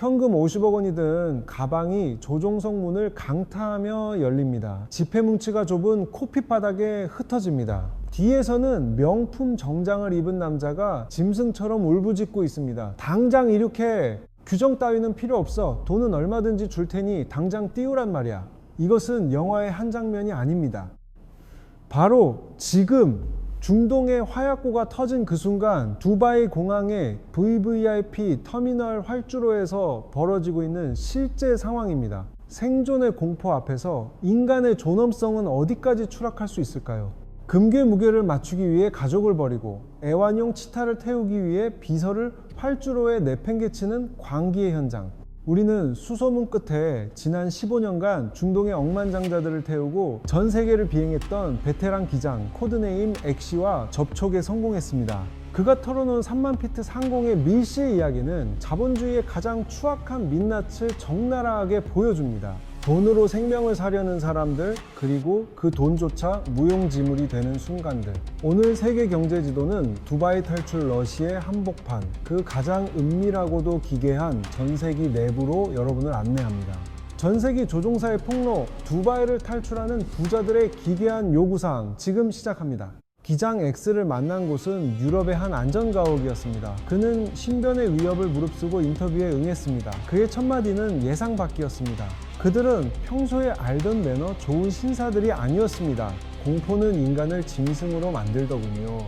현금 50억 원이 든 가방이 조종석 문을 강타하며 열립니다. 지폐 뭉치가 좁은 코핏 바닥에 흩어집니다. 뒤에서는 명품 정장을 입은 남자가 짐승처럼 울부짖고 있습니다. 당장 이륙해! 규정 따위는 필요 없어. 돈은 얼마든지 줄 테니 당장 띄우란 말이야. 이것은 영화의 한 장면이 아닙니다. 바로 지금 중동의 화약고가 터진 그 순간 두바이 공항의 VVIP 터미널 활주로에서 벌어지고 있는 실제 상황입니다. 생존의 공포 앞에서 인간의 존엄성은 어디까지 추락할 수 있을까요? 금괴 무게를 맞추기 위해 가족을 버리고 애완용 치타를 태우기 위해 비서를 활주로에 내팽개치는 광기의 현장. 우리는 수소문 끝에 지난 15년간 중동의 억만장자들을 태우고 전 세계를 비행했던 베테랑 기장 코드네임 엑시와 접촉에 성공했습니다. 그가 털어놓은 3만 피트 상공의 밀실 이야기는 자본주의의 가장 추악한 민낯을 적나라하게 보여줍니다. 돈으로 생명을 사려는 사람들, 그리고 그 돈조차 무용지물이 되는 순간들. 오늘 세계 경제 지도는 두바이 탈출 러시의 한복판, 그 가장 은밀하고도 기괴한 전세기 내부로 여러분을 안내합니다. 전세기 조종사의 폭로, 두바이를 탈출하는 부자들의 기괴한 요구사항, 지금 시작합니다. 기장 X를 만난 곳은 유럽의 한 안전가옥이었습니다. 그는 신변의 위협을 무릅쓰고 인터뷰에 응했습니다. 그의 첫 마디는 예상 밖이었습니다. 그들은 평소에 알던 매너 좋은 신사들이 아니었습니다. 공포는 인간을 짐승으로 만들더군요.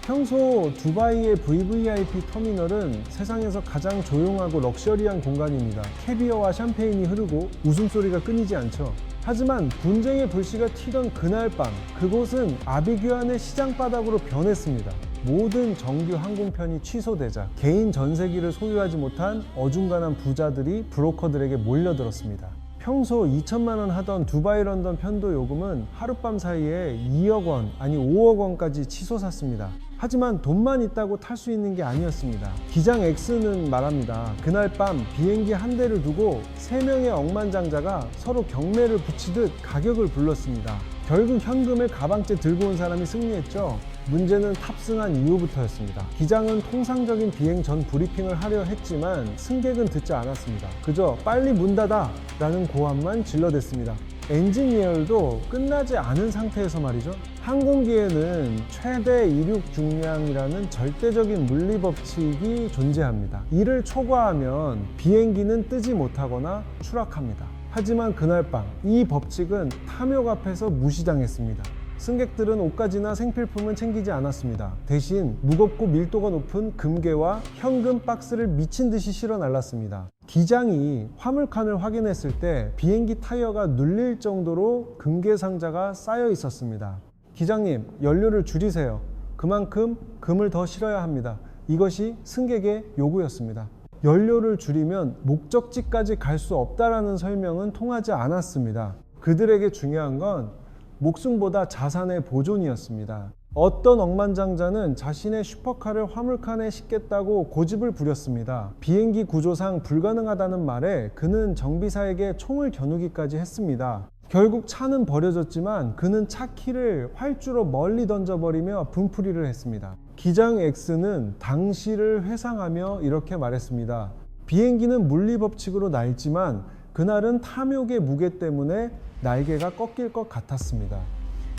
평소 두바이의 VVIP 터미널은 세상에서 가장 조용하고 럭셔리한 공간입니다. 캐비어와 샴페인이 흐르고 웃음소리가 끊이지 않죠. 하지만 분쟁의 불씨가 튀던 그날 밤, 그곳은 아비규환의 시장바닥으로 변했습니다. 모든 정규 항공편이 취소되자 개인 전세기를 소유하지 못한 어중간한 부자들이 브로커들에게 몰려들었습니다. 평소 2천만 원 하던 두바이 런던 편도 요금은 하룻밤 사이에 2억 원, 아니 5억 원까지 치솟았습니다. 하지만 돈만 있다고 탈 수 있는 게 아니었습니다. 기장 X는 말합니다. 그날 밤 비행기 한 대를 두고 3명의 억만장자가 서로 경매를 붙이듯 가격을 불렀습니다. 결국 현금을 가방째 들고 온 사람이 승리했죠. 문제는 탑승한 이후부터였습니다. 기장은 통상적인 비행 전 브리핑을 하려 했지만 승객은 듣지 않았습니다. 그저 빨리 문 닫아! 라는 고함만 질러댔습니다. 엔진 예열도 끝나지 않은 상태에서 말이죠. 항공기에는 최대 이륙 중량이라는 절대적인 물리 법칙이 존재합니다. 이를 초과하면 비행기는 뜨지 못하거나 추락합니다. 하지만 그날 밤 이 법칙은 탐욕 앞에서 무시당했습니다. 승객들은 옷가지나 생필품은 챙기지 않았습니다. 대신 무겁고 밀도가 높은 금괴와 현금 박스를 미친 듯이 실어 날랐습니다. 기장이 화물칸을 확인했을 때 비행기 타이어가 눌릴 정도로 금괴 상자가 쌓여 있었습니다. 기장님, 연료를 줄이세요. 그만큼 금을 더 실어야 합니다. 이것이 승객의 요구였습니다. 연료를 줄이면 목적지까지 갈 수 없다라는 설명은 통하지 않았습니다. 그들에게 중요한 건 목숨보다 자산의 보존이었습니다. 어떤 억만장자는 자신의 슈퍼카를 화물칸에 싣겠다고 고집을 부렸습니다. 비행기 구조상 불가능하다는 말에 그는 정비사에게 총을 겨누기까지 했습니다. 결국 차는 버려졌지만 그는 차 키를 활주로 멀리 던져버리며 분풀이를 했습니다. 기장 X는 당시를 회상하며 이렇게 말했습니다. 비행기는 물리법칙으로 날지만 그날은 탐욕의 무게 때문에 날개가 꺾일 것 같았습니다.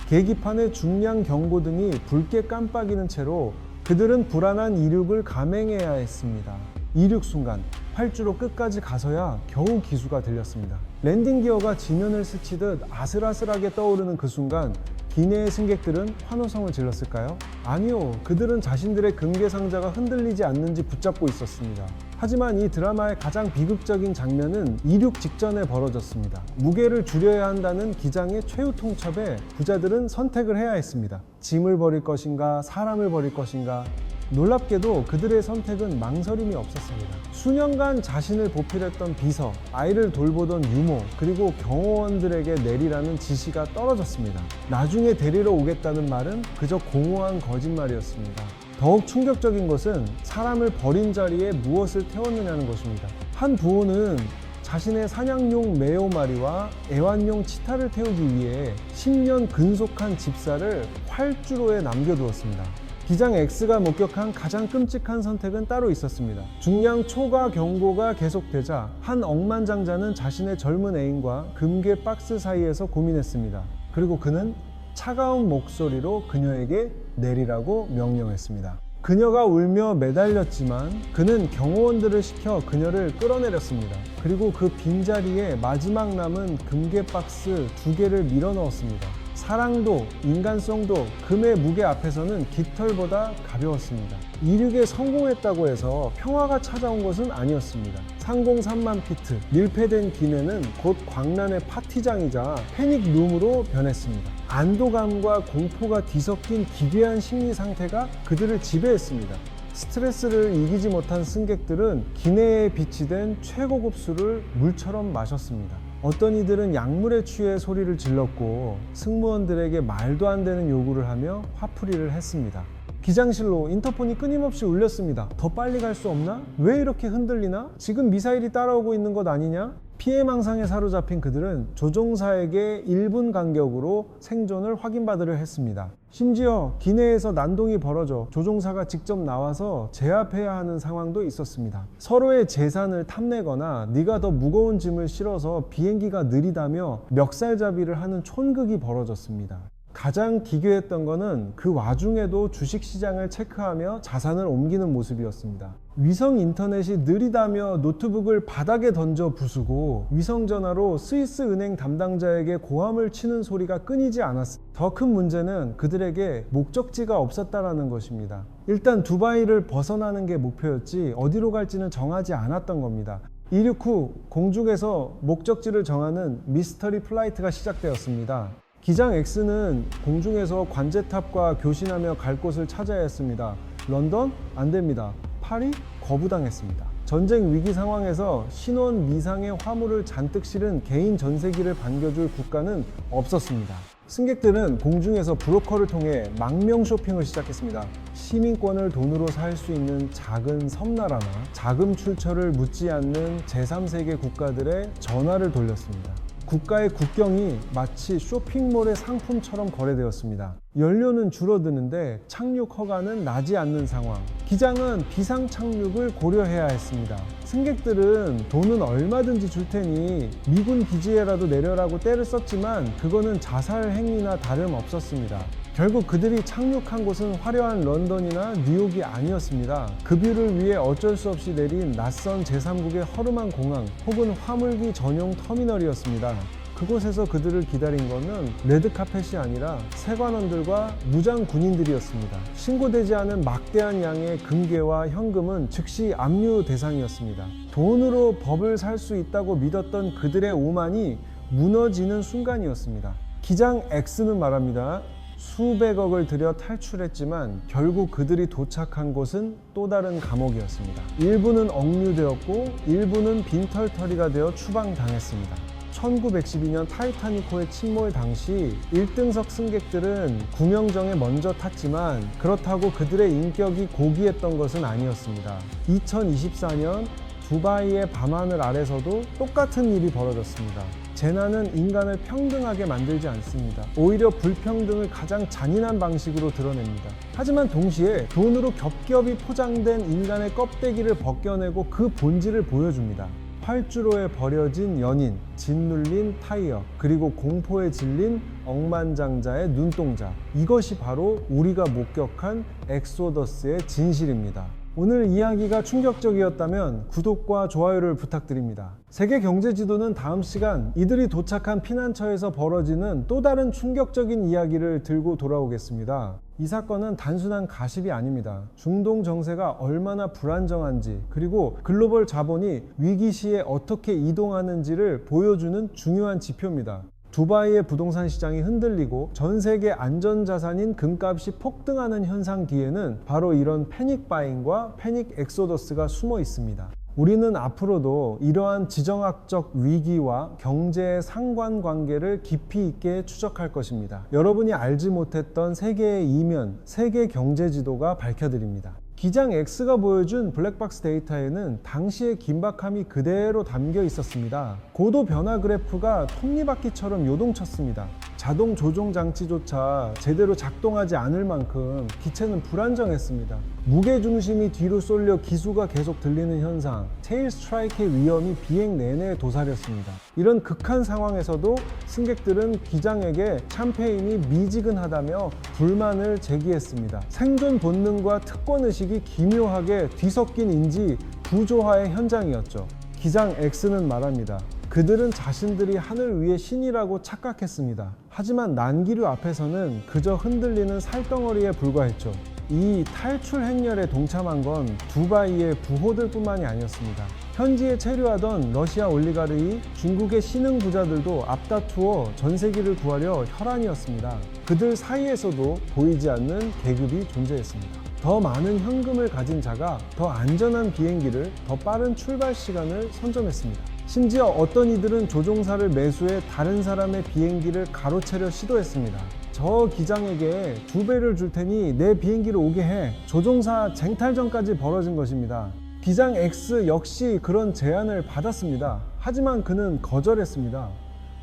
계기판의 중량 경고등이 붉게 깜빡이는 채로 그들은 불안한 이륙을 감행해야 했습니다. 이륙 순간 활주로 끝까지 가서야 겨우 기수가 들렸습니다. 랜딩 기어가 지면을 스치듯 아슬아슬하게 떠오르는 그 순간 기내의 승객들은 환호성을 질렀을까요? 아니요, 그들은 자신들의 금괴 상자가 흔들리지 않는지 붙잡고 있었습니다. 하지만 이 드라마의 가장 비극적인 장면은 이륙 직전에 벌어졌습니다. 무게를 줄여야 한다는 기장의 최후 통첩에 부자들은 선택을 해야 했습니다. 짐을 버릴 것인가, 사람을 버릴 것인가. 놀랍게도 그들의 선택은 망설임이 없었습니다. 수년간 자신을 보필했던 비서, 아이를 돌보던 유모, 그리고 경호원들에게 내리라는 지시가 떨어졌습니다. 나중에 데리러 오겠다는 말은 그저 공허한 거짓말이었습니다. 더욱 충격적인 것은 사람을 버린 자리에 무엇을 태웠느냐는 것입니다. 한 부호는 자신의 사냥용 메오마리와 애완용 치타를 태우기 위해 10년 근속한 집사를 활주로에 남겨두었습니다. 기장 X가 목격한 가장 끔찍한 선택은 따로 있었습니다. 중량 초과 경고가 계속되자 한 억만장자는 자신의 젊은 애인과 금괴 박스 사이에서 고민했습니다. 그리고 그는 차가운 목소리로 그녀에게 내리라고 명령했습니다. 그녀가 울며 매달렸지만 그는 경호원들을 시켜 그녀를 끌어내렸습니다. 그리고 그 빈자리에 마지막 남은 금괴 박스 2개를 밀어 넣었습니다. 사랑도 인간성도 금의 무게 앞에서는 깃털보다 가벼웠습니다. 이륙에 성공했다고 해서 평화가 찾아온 것은 아니었습니다. 상공 3만 피트, 밀폐된 기내는 곧 광란의 파티장이자 패닉룸으로 변했습니다. 안도감과 공포가 뒤섞인 기괴한 심리 상태가 그들을 지배했습니다. 스트레스를 이기지 못한 승객들은 기내에 비치된 최고급 술을 물처럼 마셨습니다. 어떤 이들은 약물에 취해 소리를 질렀고 승무원들에게 말도 안 되는 요구를 하며 화풀이를 했습니다. 기장실로 인터폰이 끊임없이 울렸습니다. 더 빨리 갈 수 없나? 왜 이렇게 흔들리나? 지금 미사일이 따라오고 있는 것 아니냐? 피해망상에 사로잡힌 그들은 조종사에게 1분 간격으로 생존을 확인받으려 했습니다. 심지어 기내에서 난동이 벌어져 조종사가 직접 나와서 제압해야 하는 상황도 있었습니다. 서로의 재산을 탐내거나 네가 더 무거운 짐을 실어서 비행기가 느리다며 멱살잡이를 하는 촌극이 벌어졌습니다. 가장 기괴했던 것은 그 와중에도 주식시장을 체크하며 자산을 옮기는 모습이었습니다. 위성 인터넷이 느리다며 노트북을 바닥에 던져 부수고 위성전화로 스위스 은행 담당자에게 고함을 치는 소리가 끊이지 않았습니다. 더 큰 문제는 그들에게 목적지가 없었다는 것입니다. 일단 두바이를 벗어나는 게 목표였지 어디로 갈지는 정하지 않았던 겁니다. 이륙 후 공중에서 목적지를 정하는 미스터리 플라이트가 시작되었습니다. 기장 X는 공중에서 관제탑과 교신하며 갈 곳을 찾아야 했습니다. 런던? 안 됩니다. 파리? 거부당했습니다. 전쟁 위기 상황에서 신원 미상의 화물을 잔뜩 실은 개인 전세기를 반겨줄 국가는 없었습니다. 승객들은 공중에서 브로커를 통해 망명 쇼핑을 시작했습니다. 시민권을 돈으로 살 수 있는 작은 섬나라나 자금 출처를 묻지 않는 제3세계 국가들의 전화를 돌렸습니다. 국가의 국경이 마치 쇼핑몰의 상품처럼 거래되었습니다. 연료는 줄어드는데 착륙 허가는 나지 않는 상황. 기장은 비상 착륙을 고려해야 했습니다. 승객들은 돈은 얼마든지 줄 테니 미군 기지에라도 내려라고 떼를 썼지만 그거는 자살 행위나 다름없었습니다. 결국 그들이 착륙한 곳은 화려한 런던이나 뉴욕이 아니었습니다. 급유를 위해 어쩔 수 없이 내린 낯선 제3국의 허름한 공항 혹은 화물기 전용 터미널이었습니다. 그곳에서 그들을 기다린 것은 레드카펫이 아니라 세관원들과 무장 군인들이었습니다. 신고되지 않은 막대한 양의 금괴와 현금은 즉시 압류 대상이었습니다. 돈으로 법을 살 수 있다고 믿었던 그들의 오만이 무너지는 순간이었습니다. 기장 X는 말합니다. 수백억을 들여 탈출했지만 결국 그들이 도착한 곳은 또 다른 감옥이었습니다. 일부는 억류되었고 일부는 빈털터리가 되어 추방당했습니다. 1912년 타이타닉호의 침몰 당시 1등석 승객들은 구명정에 먼저 탔지만 그렇다고 그들의 인격이 고귀했던 것은 아니었습니다. 2024년 두바이의 밤하늘 아래서도 똑같은 일이 벌어졌습니다. 재난은 인간을 평등하게 만들지 않습니다. 오히려 불평등을 가장 잔인한 방식으로 드러냅니다. 하지만 동시에 돈으로 겹겹이 포장된 인간의 껍데기를 벗겨내고 그 본질을 보여줍니다. 활주로에 버려진 연인, 짓눌린 타이어, 그리고 공포에 질린 억만장자의 눈동자. 이것이 바로 우리가 목격한 엑소더스의 진실입니다. 오늘 이야기가 충격적이었다면 구독과 좋아요를 부탁드립니다. 세계 경제 지도는 다음 시간 이들이 도착한 피난처에서 벌어지는 또 다른 충격적인 이야기를 들고 돌아오겠습니다. 이 사건은 단순한 가십이 아닙니다. 중동 정세가 얼마나 불안정한지 그리고 글로벌 자본이 위기 시에 어떻게 이동하는지를 보여주는 중요한 지표입니다. 두바이의 부동산 시장이 흔들리고 전 세계 안전자산인 금값이 폭등하는 현상 뒤에는 바로 이런 패닉 바잉과 패닉 엑소더스가 숨어 있습니다. 우리는 앞으로도 이러한 지정학적 위기와 경제의 상관관계를 깊이 있게 추적할 것입니다. 여러분이 알지 못했던 세계의 이면, 세계 경제 지도가 밝혀드립니다. 기장 X가 보여준 블랙박스 데이터에는 당시의 긴박함이 그대로 담겨 있었습니다. 고도 변화 그래프가 톱니바퀴처럼 요동쳤습니다. 자동 조종 장치조차 제대로 작동하지 않을 만큼 기체는 불안정했습니다. 무게 중심이 뒤로 쏠려 기수가 계속 들리는 현상, 테일 스트라이크의 위험이 비행 내내 도사렸습니다. 이런 극한 상황에서도 승객들은 기장에게 샴페인이 미지근하다며 불만을 제기했습니다. 생존 본능과 특권의식이 기묘하게 뒤섞인인지 부조화의 현장이었죠. 기장 X는 말합니다. 그들은 자신들이 하늘 위의 신이라고 착각했습니다. 하지만 난기류 앞에서는 그저 흔들리는 살덩어리에 불과했죠. 이 탈출 행렬에 동참한 건 두바이의 부호들 뿐만이 아니었습니다. 현지에 체류하던 러시아 올리가르이, 중국의 신흥 부자들도 앞다투어 전세기를 구하려 혈안이었습니다. 그들 사이에서도 보이지 않는 계급이 존재했습니다. 더 많은 현금을 가진 자가 더 안전한 비행기를, 더 빠른 출발 시간을 선점했습니다. 심지어 어떤 이들은 조종사를 매수해 다른 사람의 비행기를 가로채려 시도했습니다. 저 기장에게 2배를 줄 테니 내 비행기로 오게 해. 조종사 쟁탈전까지 벌어진 것입니다. 기장 X 역시 그런 제안을 받았습니다. 하지만 그는 거절했습니다.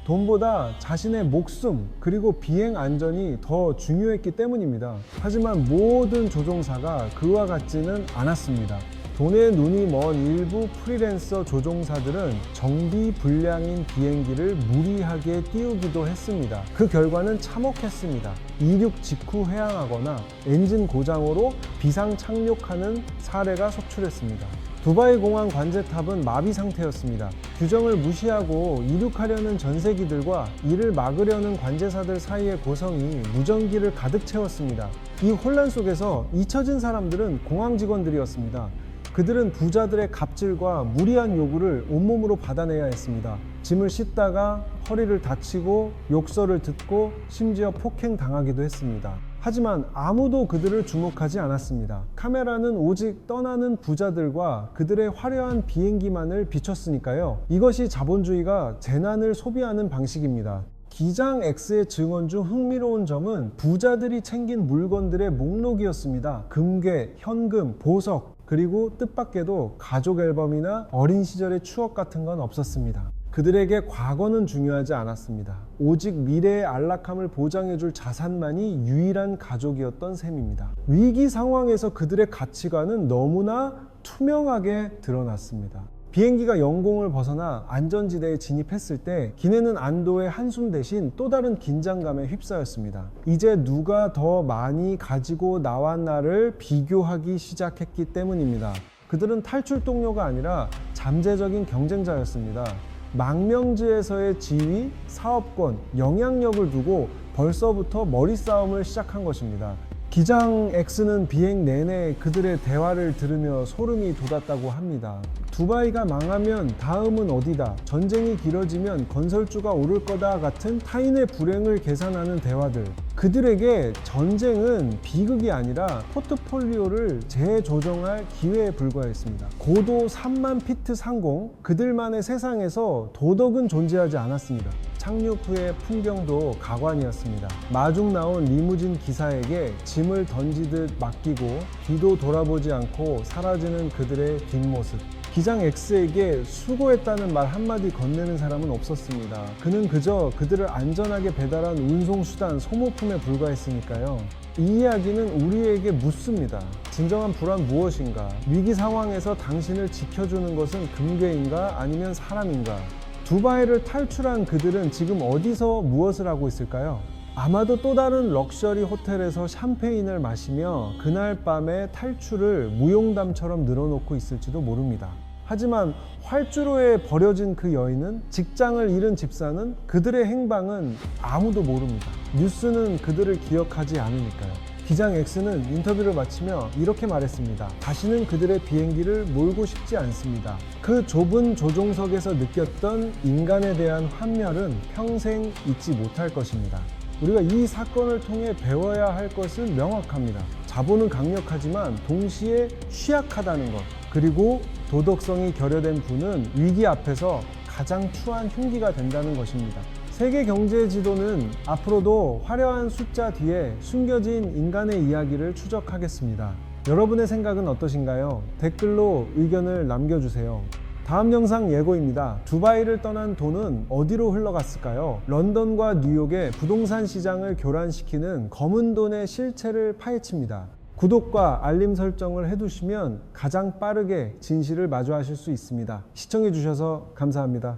돈보다 자신의 목숨 그리고 비행 안전이 더 중요했기 때문입니다. 하지만 모든 조종사가 그와 같지는 않았습니다. 돈에 눈이 먼 일부 프리랜서 조종사들은 정비불량인 비행기를 무리하게 띄우기도 했습니다. 그 결과는 참혹했습니다. 이륙 직후 회항하거나 엔진 고장으로 비상 착륙하는 사례가 속출했습니다. 두바이 공항 관제탑은 마비 상태였습니다. 규정을 무시하고 이륙하려는 전세기들과 이를 막으려는 관제사들 사이의 고성이 무전기를 가득 채웠습니다. 이 혼란 속에서 잊혀진 사람들은 공항 직원들이었습니다. 그들은 부자들의 갑질과 무리한 요구를 온몸으로 받아내야 했습니다. 짐을 싣다가 허리를 다치고 욕설을 듣고 심지어 폭행당하기도 했습니다. 하지만 아무도 그들을 주목하지 않았습니다. 카메라는 오직 떠나는 부자들과 그들의 화려한 비행기만을 비췄으니까요. 이것이 자본주의가 재난을 소비하는 방식입니다. 기장 X의 증언 중 흥미로운 점은 부자들이 챙긴 물건들의 목록이었습니다. 금괴, 현금, 보석, 그리고 뜻밖에도 가족 앨범이나 어린 시절의 추억 같은 건 없었습니다. 그들에게 과거는 중요하지 않았습니다. 오직 미래의 안락함을 보장해줄 자산만이 유일한 가족이었던 셈입니다. 위기 상황에서 그들의 가치관은 너무나 투명하게 드러났습니다. 비행기가 영공을 벗어나 안전지대에 진입했을 때 기내는 안도의 한숨 대신 또 다른 긴장감에 휩싸였습니다. 이제 누가 더 많이 가지고 나왔나를 비교하기 시작했기 때문입니다. 그들은 탈출 동료가 아니라 잠재적인 경쟁자였습니다. 망명지에서의 지위, 사업권, 영향력을 두고 벌써부터 머리 싸움을 시작한 것입니다. 기장 X는 비행 내내 그들의 대화를 들으며 소름이 돋았다고 합니다. 두바이가 망하면 다음은 어디다, 전쟁이 길어지면 건설주가 오를 거다 같은 타인의 불행을 계산하는 대화들. 그들에게 전쟁은 비극이 아니라 포트폴리오를 재조정할 기회에 불과했습니다. 고도 3만 피트 상공, 그들만의 세상에서 도덕은 존재하지 않았습니다. 착륙 후의 풍경도 가관이었습니다. 마중 나온 리무진 기사에게 짐을 던지듯 맡기고 뒤도 돌아보지 않고 사라지는 그들의 뒷모습. 기장 X에게 수고했다는 말 한마디 건네는 사람은 없었습니다. 그는 그저 그들을 안전하게 배달한 운송수단 소모품에 불과했으니까요. 이 이야기는 우리에게 묻습니다. 진정한 불안 무엇인가? 위기 상황에서 당신을 지켜주는 것은 금괴인가 아니면 사람인가? 두바이를 탈출한 그들은 지금 어디서 무엇을 하고 있을까요? 아마도 또 다른 럭셔리 호텔에서 샴페인을 마시며 그날 밤의 탈출을 무용담처럼 늘어놓고 있을지도 모릅니다. 하지만 활주로에 버려진 그 여인은, 직장을 잃은 집사는, 그들의 행방은 아무도 모릅니다. 뉴스는 그들을 기억하지 않으니까요. 기장 X는 인터뷰를 마치며 이렇게 말했습니다. 다시는 그들의 비행기를 몰고 싶지 않습니다. 그 좁은 조종석에서 느꼈던 인간에 대한 환멸은 평생 잊지 못할 것입니다. 우리가 이 사건을 통해 배워야 할 것은 명확합니다. 자본은 강력하지만 동시에 취약하다는 것, 그리고 도덕성이 결여된 분은 위기 앞에서 가장 추한 흉기가 된다는 것입니다. 세계 경제 지도는 앞으로도 화려한 숫자 뒤에 숨겨진 인간의 이야기를 추적하겠습니다. 여러분의 생각은 어떠신가요? 댓글로 의견을 남겨주세요. 다음 영상 예고입니다. 두바이를 떠난 돈은 어디로 흘러갔을까요? 런던과 뉴욕의 부동산 시장을 교란시키는 검은 돈의 실체를 파헤칩니다. 구독과 알림 설정을 해두시면 가장 빠르게 진실을 마주하실 수 있습니다. 시청해 주셔서 감사합니다.